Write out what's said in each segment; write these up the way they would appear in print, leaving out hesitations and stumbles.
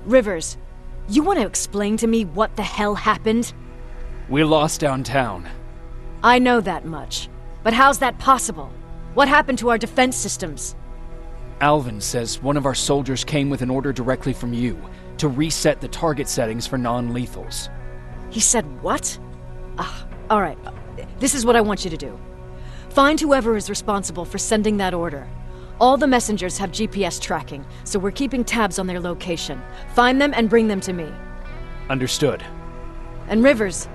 Rivers, you want to explain to me what the hell happened? We lost downtown. I know that much. But how's that possible? What happened to our defense systems? Alvin says one of our soldiers came with an order directly from you to reset the target settings for non-lethals. He said what? Alright. This is what I want you to do. Find whoever is responsible for sending that order. All the messengers have GPS tracking, so we're keeping tabs on their location. Find them and bring them to me. Understood. And Rivers,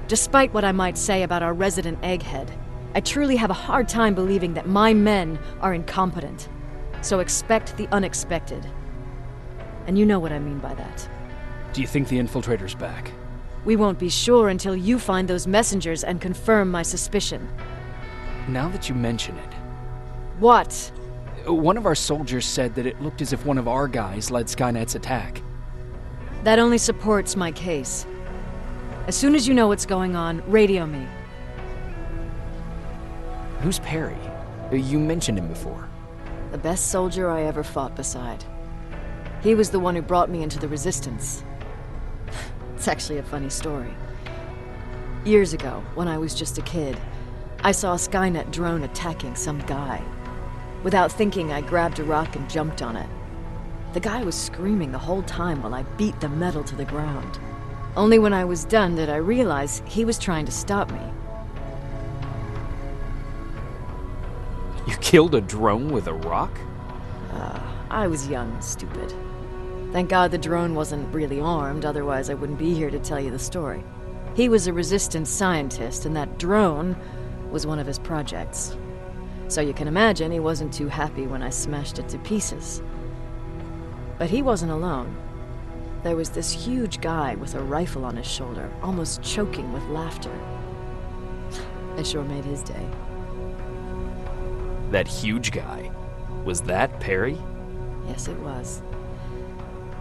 despite what I might say about our resident egghead, I truly have a hard time believing that my men are incompetent. So expect the unexpected. And you know what I mean by that. Do you think the infiltrator's back? We won't be sure until you find those messengers and confirm my suspicion. Now that you mention it... What? One of our soldiers said that it looked as if one of our guys led Skynet's attack. That only supports my case. As soon as you know what's going on, radio me. Who's Perry? You mentioned him before. The best soldier I ever fought beside. He was the one who brought me into the Resistance. It's actually a funny story. Years ago, when I was just a kid, I saw a Skynet drone attacking some guy. Without thinking, I grabbed a rock and jumped on it. The guy was screaming the whole time while I beat the metal to the ground. Only when I was done did I realize he was trying to stop me. You killed a drone with a rock? I was young and stupid. Thank God the drone wasn't really armed, otherwise I wouldn't be here to tell you the story. He was a Resistance scientist, and that drone was one of his projects. So you can imagine he wasn't too happy when I smashed it to pieces. But he wasn't alone. There was this huge guy with a rifle on his shoulder, almost choking with laughter. I sure made his day. That huge guy. Was that Perry? Yes, it was.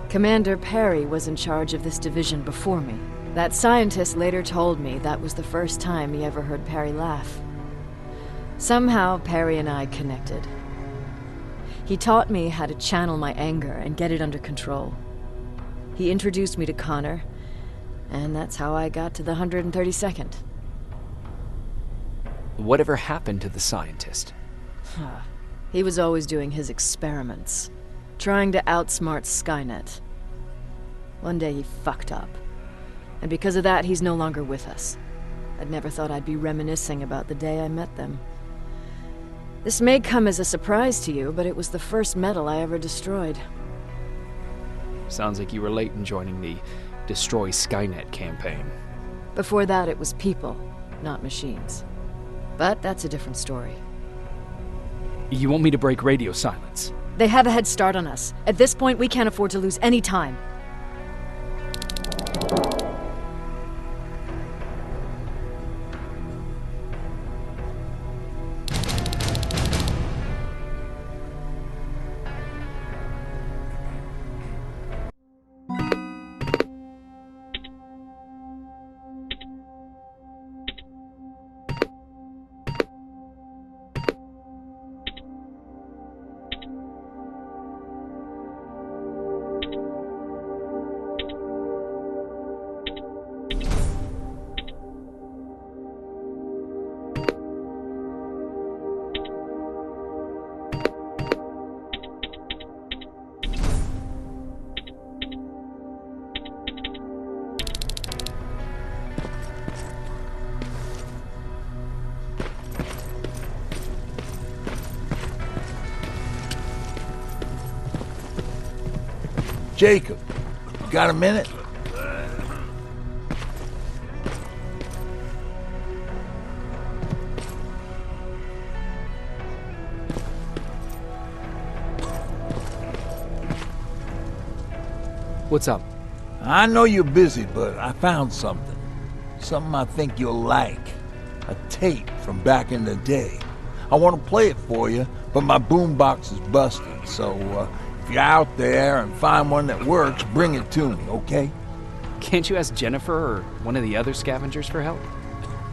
Commander Perry was in charge of this division before me. That scientist later told me that was the first time he ever heard Perry laugh. Somehow, Perry and I connected. He taught me how to channel my anger and get it under control. He introduced me to Connor, and that's how I got to the 132nd. Whatever happened to the scientist? He was always doing his experiments, trying to outsmart Skynet. One day he fucked up, and because of that, he's no longer with us. I'd never thought I'd be reminiscing about the day I met them. This may come as a surprise to you, but it was the first metal I ever destroyed. Sounds like you were late in joining the Destroy Skynet campaign. Before that, it was people, not machines. But that's a different story. You want me to break radio silence? They have a head start on us. At this point, we can't afford to lose any time. Jacob, you got a minute? What's up? I know you're busy, but I found something. Something I think you'll like. A tape from back in the day. I want to play it for you, but my boombox is busted, so if you're out there and find one that works, bring it to me, okay? Can't you ask Jennifer or one of the other scavengers for help?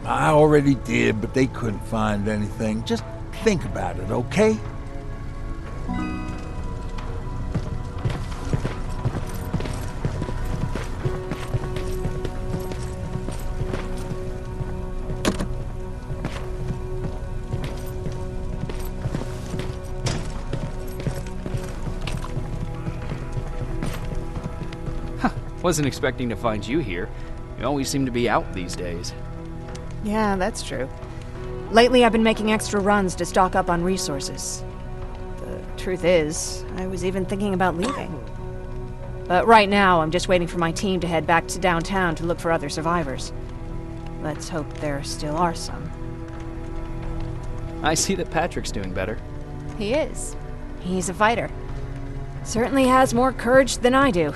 I already did, but they couldn't find anything. Just think about it, okay? Wasn't expecting to find you here. You always seem to be out these days. Yeah, that's true. Lately, I've been making extra runs to stock up on resources. The truth is, I was even thinking about leaving. But right now, I'm just waiting for my team to head back to downtown to look for other survivors. Let's hope there still are some. I see that Patrick's doing better. He is. He's a fighter. Certainly has more courage than I do.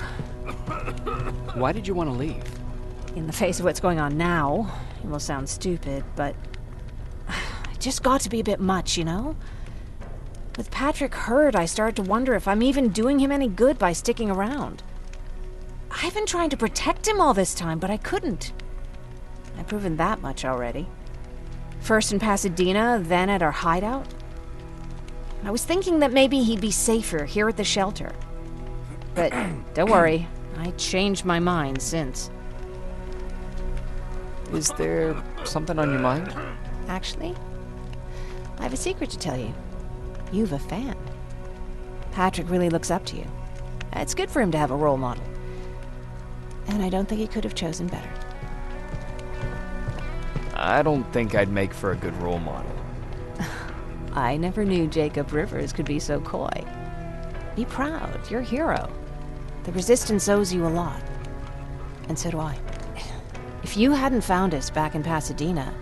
Why did you want to leave? In the face of what's going on now, it will sound stupid, but it just got to be a bit much, you know? With Patrick hurt, I started to wonder if I'm even doing him any good by sticking around. I've been trying to protect him all this time, but I couldn't. I've proven that much already. First in Pasadena, then at our hideout. I was thinking that maybe he'd be safer here at the shelter. But don't worry, I changed my mind since. Is there something on your mind? Actually, I have a secret to tell you. You've a fan. Patrick really looks up to you. It's good for him to have a role model. And I don't think he could have chosen better. I don't think I'd make for a good role model. I never knew Jacob Rivers could be so coy. Be proud, you're a hero. The Resistance owes you a lot. And so do I. If you hadn't found us back in Pasadena,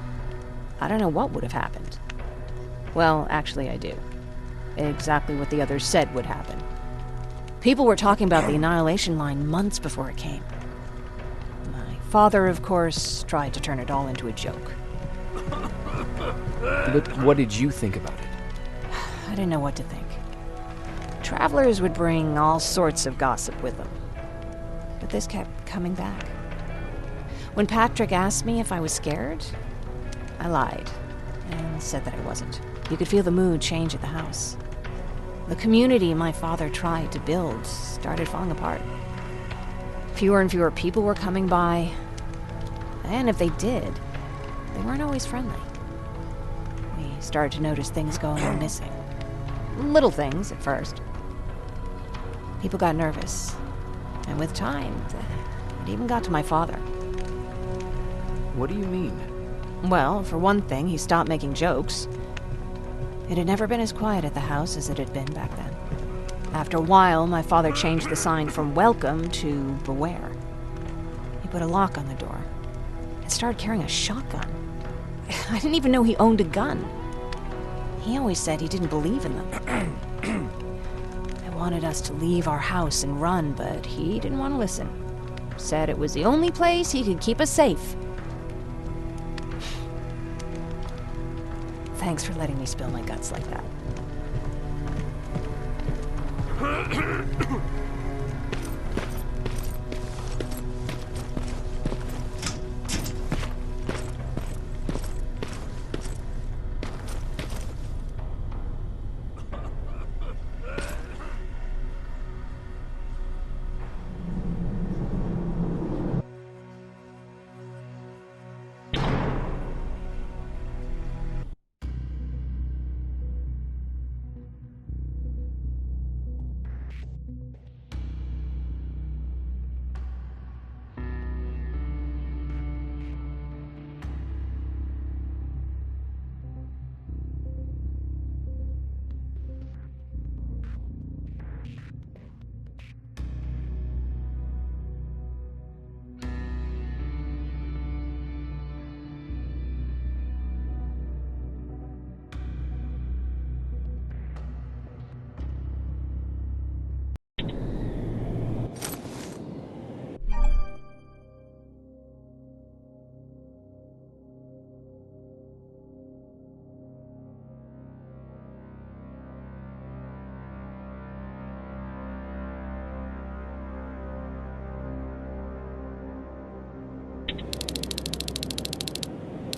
I don't know what would have happened. Well, actually I do. Exactly what the others said would happen. People were talking about the Annihilation Line months before it came. My father, of course, tried to turn it all into a joke. But what did you think about it? I didn't know what to think. Travelers would bring all sorts of gossip with them. But this kept coming back. When Patrick asked me if I was scared, I lied and said that I wasn't. You could feel the mood change at the house. The community my father tried to build started falling apart. Fewer and fewer people were coming by, and if they did, they weren't always friendly. We started to notice things going on missing. Little things at first. People got nervous, and with time, it even got to my father. What do you mean? Well, for one thing, he stopped making jokes. It had never been as quiet at the house as it had been back then. After a while, my father changed the sign from welcome to beware. He put a lock on the door and started carrying a shotgun. I didn't even know he owned a gun. He always said he didn't believe in them. I wanted us to leave our house and run, but he didn't want to listen. Said it was the only place he could keep us safe. Thanks for letting me spill my guts like that.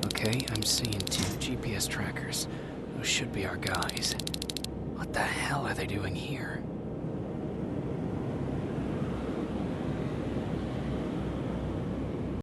Okay, I'm seeing 2 GPS trackers. Those should be our guys. What the hell are they doing here?